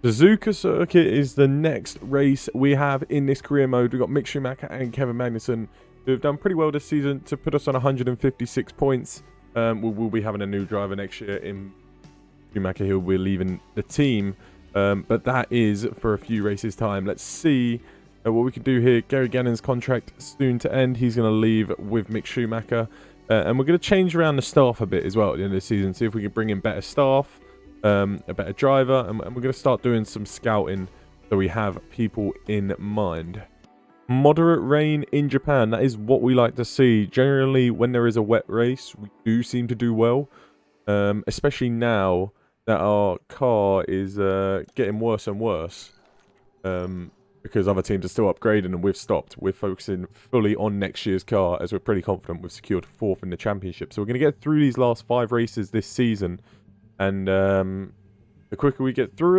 Suzuka Circuit is the next race we have in this career mode. We've got Mick Schumacher and Kevin Magnussen, who have done pretty well this season to put us on 156 points. We'll be having a new driver next year in Schumacher. He'll be leaving the team, but that is for a few races time. Let's see what we can do here. Gary Gannon's contract soon to end. He's going to leave with Mick Schumacher, and we're going to change around the staff a bit as well at the end of the season. See if we can bring in better staff, a better driver, and we're going to start doing some scouting so we have people in mind. Moderate rain in Japan, that is what we like to see. Generally, when there is a wet race, we do seem to do well, especially now that our car is getting worse and worse, because other teams are still upgrading and we've stopped. We're focusing fully on next year's car, as we're pretty confident we've secured 4th in the championship. So we're going to get through these last 5 races this season, and the quicker we get through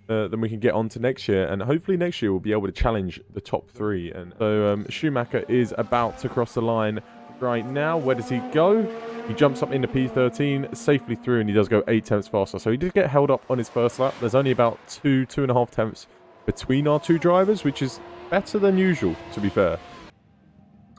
them, then we can get on to next year, and hopefully next year we'll be able to challenge the top 3. And so Schumacher is about to cross the line right now. Where does he go? He jumps up into P13 safely through, and he does go 8 tenths faster. So he did get held up on his first lap. There's only about 2.5 tenths between our 2 drivers, which is better than usual, to be fair.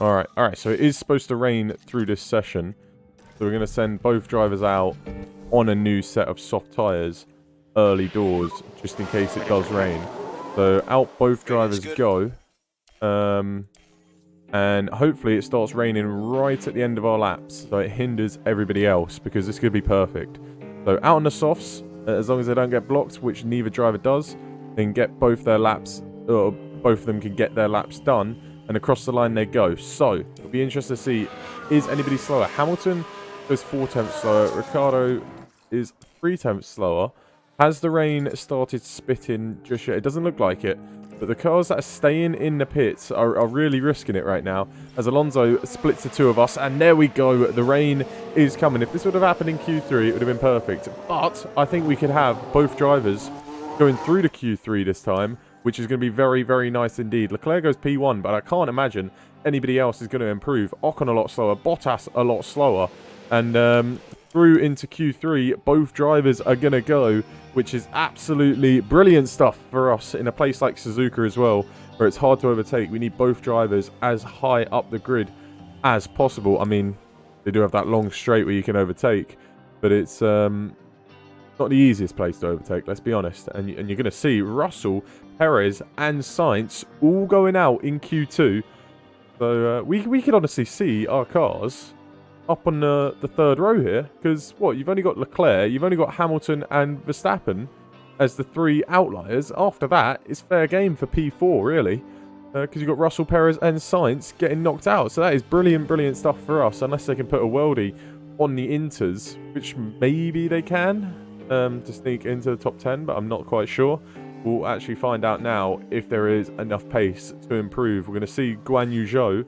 All right. So it is supposed to rain through this session, so we're going to send both drivers out on a new set of soft tyres early doors, just in case it does rain. So out both drivers go, and hopefully it starts raining right at the end of our laps, so it hinders everybody else, because this could be perfect. So out on the softs, as long as they don't get blocked, which neither driver does, then get both their laps, or both of them can get their laps done, and across the line they go. So it'll be interesting to see, is anybody slower? Hamilton is 4 tenths slower, Ricciardo is 3 tenths slower. Has the rain started spitting just yet? It doesn't look like it, but the cars that are staying in the pits are really risking it right now, as Alonso splits the 2 of us, and there we go. The rain is coming. If this would have happened in Q3, it would have been perfect, but I think we could have both drivers going through the Q3 this time, which is going to be very, very nice indeed. Leclerc goes P1, but I can't imagine anybody else is going to improve. Ocon a lot slower, Bottas a lot slower, and through into Q3, both drivers are going to go, which is absolutely brilliant stuff for us in a place like Suzuka as well, where it's hard to overtake. We need both drivers as high up the grid as possible. I mean, they do have that long straight where you can overtake, but it's not the easiest place to overtake, let's be honest. And you're going to see Russell, Perez, and Sainz all going out in Q2. So we can honestly see our cars up on the 3rd row here, because what, you've only got Leclerc, you've only got Hamilton and Verstappen as the 3 outliers. After that, it's fair game for P4 really, because you've got Russell, Perez and Sainz getting knocked out. So that is brilliant stuff for us, unless they can put a worldie on the Inters, which maybe they can, to sneak into the top 10, but I'm not quite sure. We'll actually find out now if there is enough pace to improve. We're going to see Guan Yu Zhou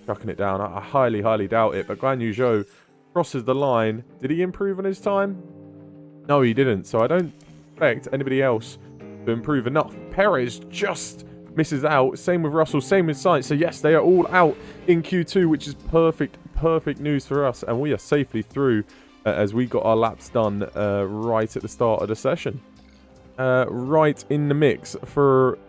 chucking it down. I highly doubt it, but Guan Yu Zhou crosses the line. Did he improve on his time? No, he didn't, so I don't expect anybody else to improve enough. Perez just misses out. Same with Russell, same with Sainz. So yes, they are all out in Q2, which is perfect news for us, and we are safely through as we got our laps done right at the start of the session. Right in the mix for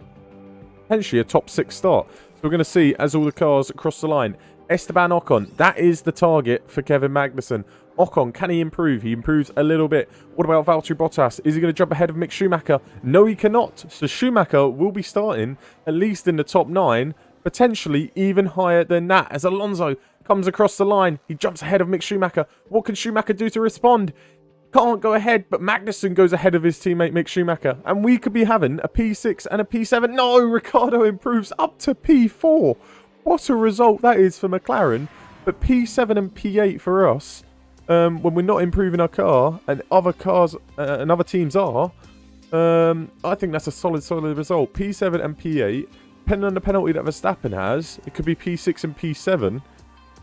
potentially a top 6 start. So we're going to see, as all the cars cross the line, Esteban Ocon, that is the target for Kevin Magnussen. Ocon, can he improve? He improves a little bit. What about Valtteri Bottas? Is he going to jump ahead of Mick Schumacher? No, he cannot. So Schumacher will be starting at least in the top 9, potentially even higher than that, as Alonso comes across the line. He jumps ahead of Mick Schumacher. What can Schumacher do to respond? Can't go ahead, but Magnussen goes ahead of his teammate Mick Schumacher, and we could be having a P6 and a P7. No, Ricciardo improves up to P4. What a result that is for McLaren, but P7 and P8 for us, when we're not improving our car, and other cars and other teams are, I think that's a solid result. P7 and P8, depending on the penalty that Verstappen has, it could be P6 and P7,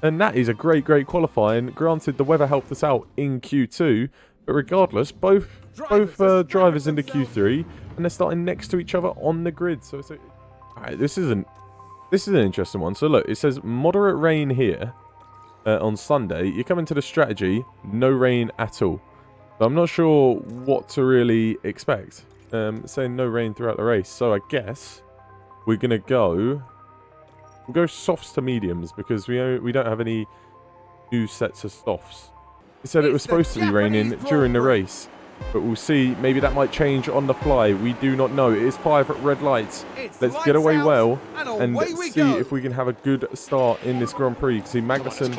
and that is a great qualifying. Granted, the weather helped us out in Q2, but regardless, both drivers into Q3, and they're starting next to each other on the grid. So alright, this is an interesting one. So look, it says moderate rain here on Sunday. You come into the strategy, no rain at all. So I'm not sure what to really expect. Saying no rain throughout the race. So I guess we're going to go... We'll go softs to mediums because we don't have any new sets of softs. He said it was supposed to be raining during the race, but we'll see. Maybe that might change on the fly. We do not know. It is 5 red lights. Let's get away well and see if we can have a good start in this Grand Prix. See, Magnussen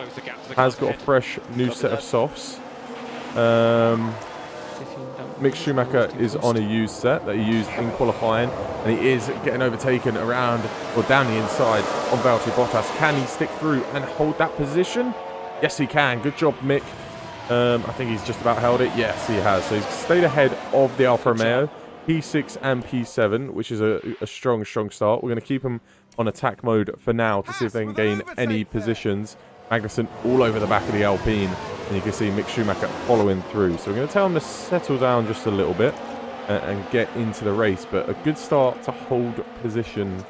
has got a fresh new set of softs. Mick Schumacher is on a used set that he used in qualifying, and he is getting overtaken around or down the inside on Valtteri Bottas. Can he stick through and hold that position? Yes, he can. Good job, Mick. I think he's just about held it. Yes, he has. So he's stayed ahead of the Alfa Romeo, P6 and P7, which is a strong start. We're going to keep him on attack mode for now to see if they can gain any positions. Magnussen all over the back of the Alpine, and you can see Mick Schumacher following through. So we're going to tell him to settle down just a little bit and get into the race, but a good start to hold position.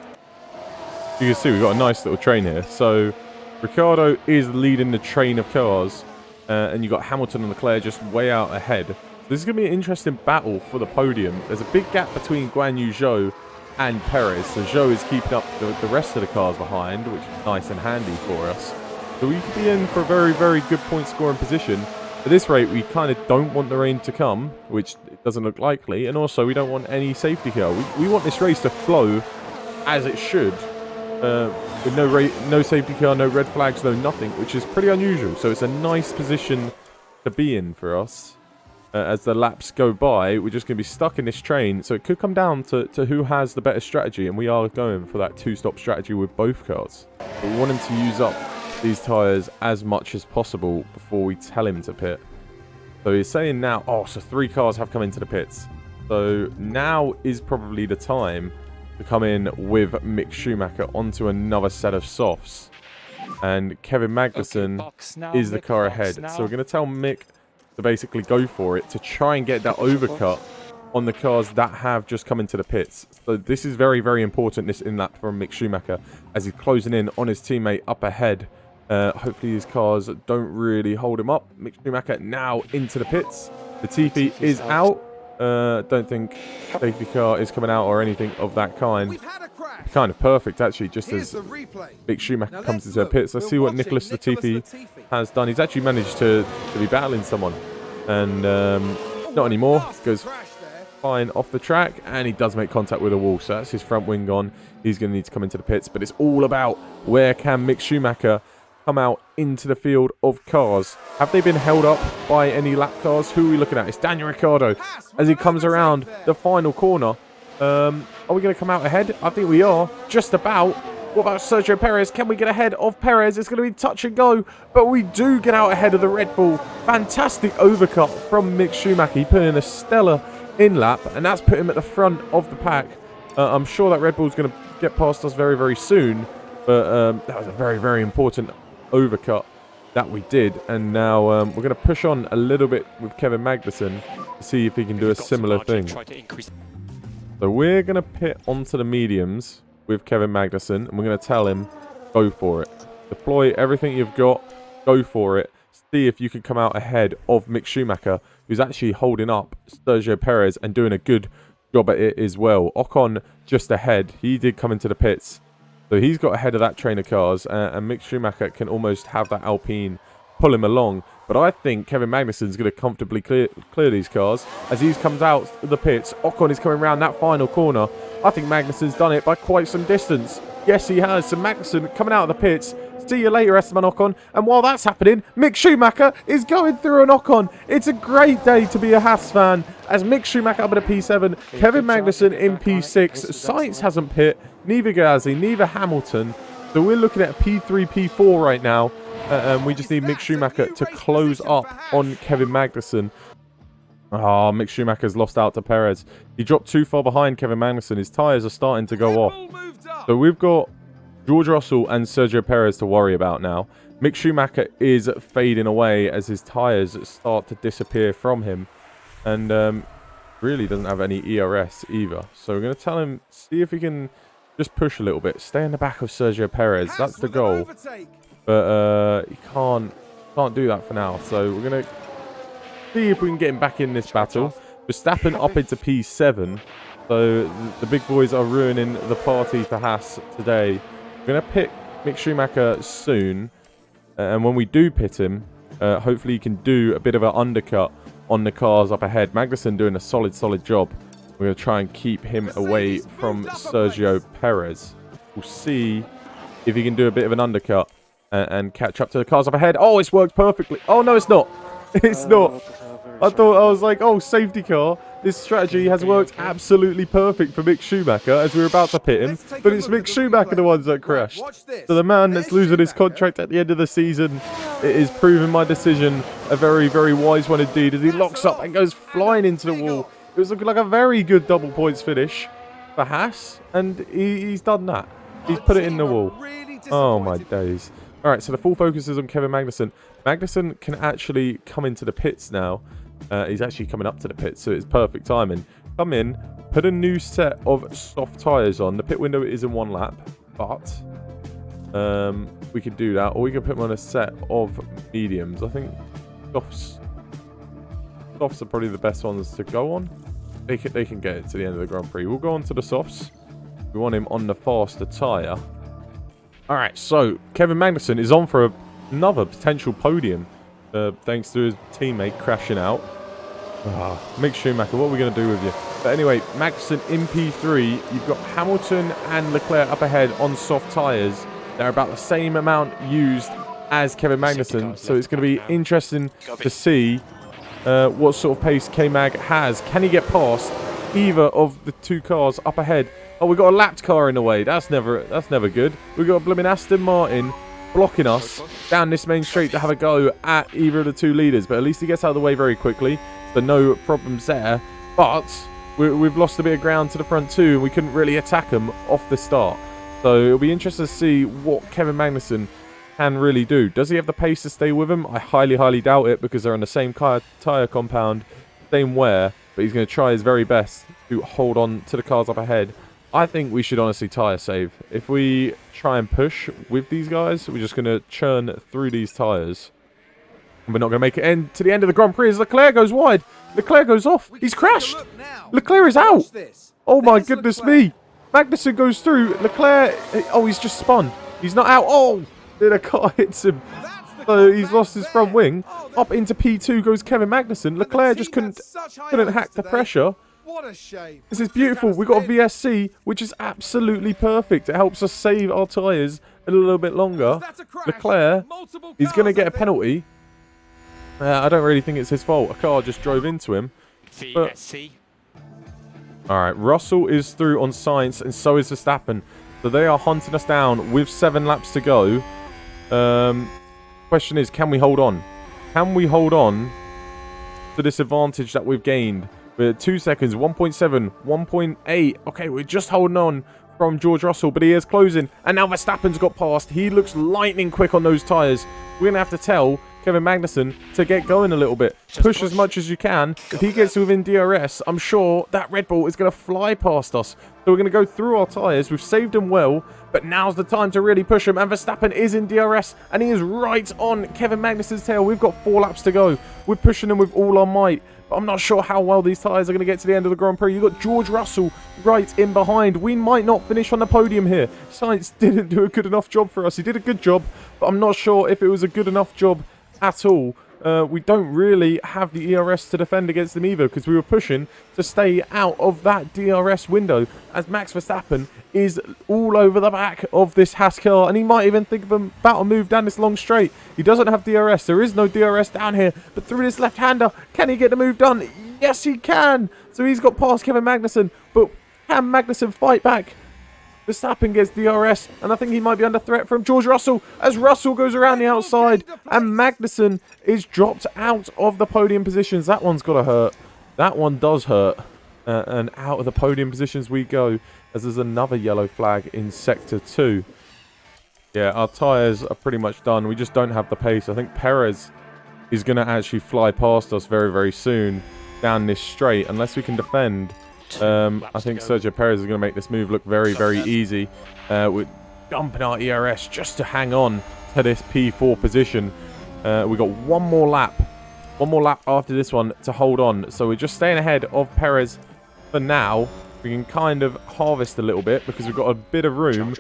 You can see we've got a nice little train here. So Ricciardo is leading the train of cars, and you've got Hamilton and Leclerc just way out ahead. So this is going to be an interesting battle for the podium. There's a big gap between Guan Yu Zhou and Perez, so Zhou is keeping up the rest of the cars behind, which is nice and handy for us. So we could be in for a very good point scoring position. At this rate, we kind of don't want the rain to come, which doesn't look likely, and also we don't want any safety car. We want this race to flow as it should, with no safety car, no red flags, no nothing, which is pretty unusual. So it's a nice position to be in for us. As the laps go by, we're just going to be stuck in this train, so it could come down to who has the better strategy, and we are going for that two-stop strategy with both cars. But we want him to use up these tyres as much as possible before we tell him to pit. So he's saying now, so 3 cars have come into the pits. So now is probably the time to come in with Mick Schumacher onto another set of softs. And Kevin Magnussen is the car ahead. So we're going to tell Mick to basically go for it to try and get that overcut on the cars that have just come into the pits. So this is very important, this in-lap from Mick Schumacher, as he's closing in on his teammate up ahead. Hopefully his cars don't really hold him up. Mick Schumacher now into the pits. The Latifi is out. Don't think safety car is coming out or anything of that kind. Kind of perfect, actually, just as Mick Schumacher comes into the pits. Let's see what Nicholas Latifi has done. He's actually managed to be battling someone. And not anymore. Goes fine off the track, and he does make contact with a wall. So that's his front wing gone. He's going to need to come into the pits. But it's all about where can Mick Schumacher come out into the field of cars. Have they been held up by any lap cars? Who are we looking at? It's Daniel Ricciardo as he comes around the final corner. Are we going to come out ahead? I think we are. Just about. What about Sergio Perez? Can we get ahead of Perez? It's going to be touch and go. But we do get out ahead of the Red Bull. Fantastic overcut from Mick Schumacher. He put in a stellar in-lap, and that's put him at the front of the pack. I'm sure that Red Bull's going to get past us very soon. But that was a very important overcut that we did, and now we're going to push on a little bit with Kevin Magnussen to see if he can do a similar thing. So we're going to pit onto the mediums with Kevin Magnussen, and we're going to tell him, go for it. Deploy everything you've got, go for it. See if you can come out ahead of Mick Schumacher, who's actually holding up Sergio Perez and doing a good job at it as well. Ocon just ahead. He did come into the pits. So he's got ahead of that train of cars, and Mick Schumacher can almost have that Alpine pull him along. But I think Kevin Magnussen's going to comfortably clear these cars. As he comes out of the pits, Ocon is coming around that final corner. I think Magnussen's done it by quite some distance. Yes, he has. So Magnussen coming out of the pits. See you later, Esteban Ocon. And while that's happening, Mick Schumacher is going through an Ocon. It's a great day to be a Haas fan. As Mick Schumacher up at a P7, Kevin Magnussen in P6. Sainz hasn't pit. Neither Gasly, neither Hamilton. So we're looking at a P3, P4 right now. And we just need Mick Schumacher to close up on Kevin Magnussen. Mick Schumacher's lost out to Perez. He dropped too far behind Kevin Magnussen. His tyres are starting to go off. So we've got George Russell and Sergio Perez to worry about now. Mick Schumacher is fading away as his tyres start to disappear from him. And really doesn't have any ERS either. So we're going to tell him, see if he can just push a little bit. Stay in the back of Sergio Perez. That's the goal. But he can't do that for now. So we're going to see if we can get him back in this battle. Verstappen up into P7. So the big boys are ruining the party for Haas today. We're going to pit Mick Schumacher soon. And when we do pit him, hopefully he can do a bit of an undercut on the cars up ahead. Magnussen doing a solid job. We're going to try and keep him away from Sergio Perez. We'll see if he can do a bit of an undercut and catch up to the cars up ahead. Oh, it's worked perfectly. Oh, no, it's not. It's not. I was like, oh, safety car. This strategy has worked absolutely perfect for Mick Schumacher as we were about to pit him. But it's Mick Schumacher the ones that crashed. So the man that's losing his contract at the end of the season, it is proving my decision a very, very wise one indeed as he locks up and goes flying into the wall. It was looking like a very good double points finish for Haas, and he's done that. He's put it in the wall. Oh, my days. All right, so the full focus is on Kevin Magnussen. Magnussen can actually come into the pits now. He's actually coming up to the pits, so it's perfect timing. Come in, put a new set of soft tyres on. The pit window is in 1 lap, but we could do that, or we could put him on a set of mediums. I think softs are probably the best ones to go on. They can get it to the end of the Grand Prix. We'll go on to the softs. We want him on the faster tyre. All right, so Kevin Magnussen is on for another potential podium, thanks to his teammate crashing out. Mick Schumacher, what are we going to do with you? But anyway, Magnussen in P3. You've got Hamilton and Leclerc up ahead on soft tyres. They're about the same amount used as Kevin Magnussen, so it's going to be interesting to see what sort of pace K-Mag has. Can he get past either of the 2 cars up ahead? Oh, we've got a lapped car in the way. That's never good. We've got a blooming Aston Martin blocking us down this main straight to have a go at either of the 2 leaders. But at least he gets out of the way very quickly. So no problems there. But we've lost a bit of ground to the front too. And we couldn't really attack them off the start. So it'll be interesting to see what Kevin Magnussen can really do. Does he have the pace to stay with him? I highly doubt it because they're on the same tyre compound, same wear. But he's going to try his very best to hold on to the cars up ahead. I think we should honestly tyre save. If we try and push with these guys, we're just going to churn through these tyres. And we're not going to make it to the end of the Grand Prix as Leclerc goes wide. Leclerc goes off. He's crashed. Leclerc is out. Oh my goodness me. Magnussen goes through. Leclerc, oh, he's just spun. He's not out. Oh, the car hits him. So he's lost his front wing. Up into P2 goes Kevin Magnussen. Leclerc just couldn't hack the pressure. What a shame. This is beautiful. We've got a VSC, which is absolutely perfect. It helps us save our tyres a little bit longer. Leclerc, he's going to get a penalty. I don't really think it's his fault. A car just drove into him. Alright, Russell is through on Sainz, and so is Verstappen. So they are hunting us down with 7 laps to go. Question is, can we hold on? Can we hold on to this advantage that we've gained? We're at 2 seconds, 1.7, 1.8. Okay, we're just holding on from George Russell, but he is closing. And now Verstappen's got past. He looks lightning quick on those tyres. We're going to have to tell Kevin Magnussen to get going a little bit. Push as much as you can. If he gets within DRS, I'm sure that Red Bull is going to fly past us. So we're going to go through our tyres. We've saved them well, but now's the time to really push him. And Verstappen is in DRS, and he is right on Kevin Magnussen's tail. We've got 4 laps to go. We're pushing him with all our might. But I'm not sure how well these tyres are going to get to the end of the Grand Prix. You've got George Russell right in behind. We might not finish on the podium here. Sainz didn't do a good enough job for us. He did a good job, but I'm not sure if it was a good enough job at all. We don't really have the ERS to defend against them either because we were pushing to stay out of that DRS window as Max Verstappen is all over the back of this Haas car, and he might even think about a move down this long straight. He doesn't have DRS. There is no DRS down here, but through this left-hander, can he get the move done? Yes, he can. So he's got past Kevin Magnussen, but can Magnussen fight back? Verstappen gets DRS, and I think he might be under threat from George Russell as Russell goes around the outside, and Magnussen is dropped out of the podium positions. That one's got to hurt. That one does hurt. And out of the podium positions we go as there's another yellow flag in Sector 2. Yeah, our tyres are pretty much done. We just don't have the pace. I think Perez is going to actually fly past us very, very soon down this straight unless we can defend. I think Sergio Perez is going to make this move look very, very easy. We're dumping our ERS just to hang on to this P4 position. We've got one more lap One more lap after this one to hold on. So we're just staying ahead of Perez for now. We can kind of harvest a little bit because we've got a bit of room.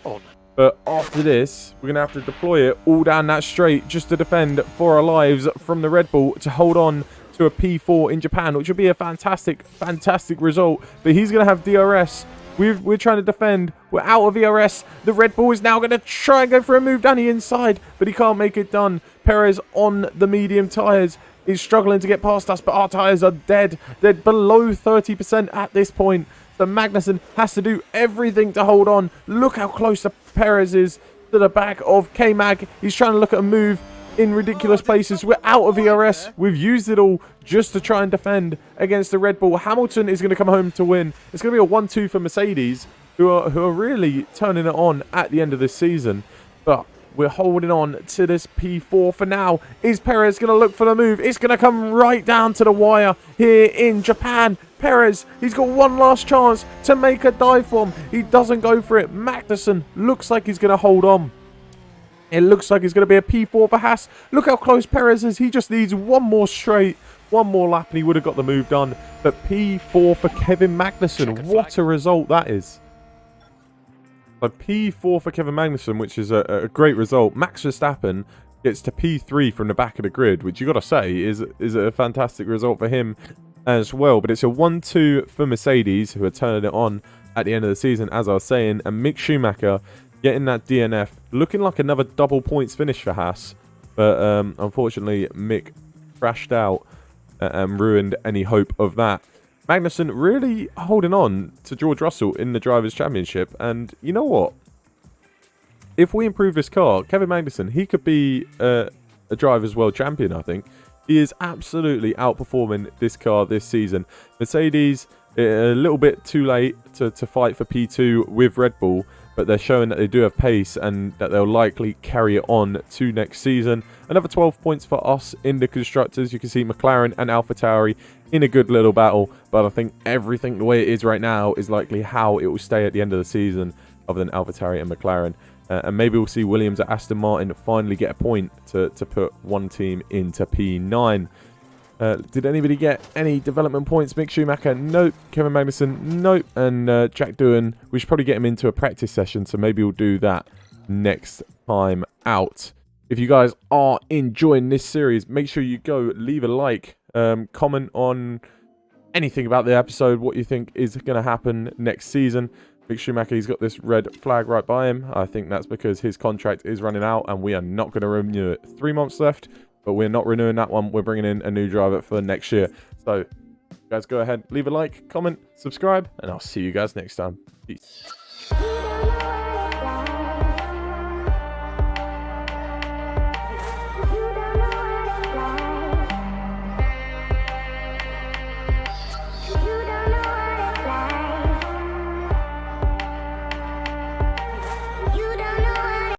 But after this, we're going to have to deploy it all down that straight just to defend for our lives from the Red Bull to hold on to a P4 in Japan, which would be a fantastic, fantastic result. But he's going to have DRS. We're trying to defend. We're out of ERS. The Red Bull is now going to try and go for a move down the inside, but he can't make it done. Perez on the medium tyres is struggling to get past us, but our tyres are dead. They're below 30% at this point. So Magnussen has to do everything to hold on. Look how close the Perez is to the back of K-Mag. He's trying to look at a move in ridiculous places. We're out of ERS. We've used it all just to try and defend against the Red Bull. Hamilton is going to come home to win. It's going to be a 1-2 for Mercedes, who are really turning it on at the end of this season. But we're holding on to this P4 for now. Is Perez going to look for the move? It's going to come right down to the wire here in Japan. Perez, he's got one last chance to make a dive for him. He doesn't go for it. Magnussen looks like he's going to hold on. It looks like it's going to be a P4 for Haas. Look how close Perez is. He just needs one more straight, one more lap, and he would have got the move done. But P4 for Kevin Magnussen. What a result that is. A P4 for Kevin Magnussen, which is a great result. Max Verstappen gets to P3 from the back of the grid, which you got to say is a fantastic result for him as well. But it's a 1-2 for Mercedes, who are turning it on at the end of the season, as I was saying. And Mick Schumacher getting that DNF, looking like another double points finish for Haas. But unfortunately, Mick crashed out and ruined any hope of that. Magnussen really holding on to George Russell in the Drivers' Championship. And you know what? If we improve this car, Kevin Magnussen, he could be a Drivers' World Champion, I think. He is absolutely outperforming this car this season. Mercedes, a little bit too late to fight for P2 with Red Bull, but they're showing that they do have pace and that they'll likely carry it on to next season. Another 12 points for us in the Constructors. You can see McLaren and AlphaTauri in a good little battle, but I think everything the way it is right now is likely how it will stay at the end of the season, other than AlphaTauri and McLaren. And maybe we'll see Williams at Aston Martin finally get a point to put one team into P9. Did anybody get any development points? Mick Schumacher, nope. Kevin Magnussen, nope. And Jack Doohan, we should probably get him into a practice session, so maybe we'll do that next time out. If you guys are enjoying this series, make sure you go leave a like, comment on anything about the episode, what you think is going to happen next season. Mick Schumacher, he's got this red flag right by him. I think that's because his contract is running out and we are not going to renew it. 3 months left, but we're not renewing that one. We're bringing in a new driver for next year. So, guys, go ahead, leave a like, comment, subscribe, and I'll see you guys next time. Peace.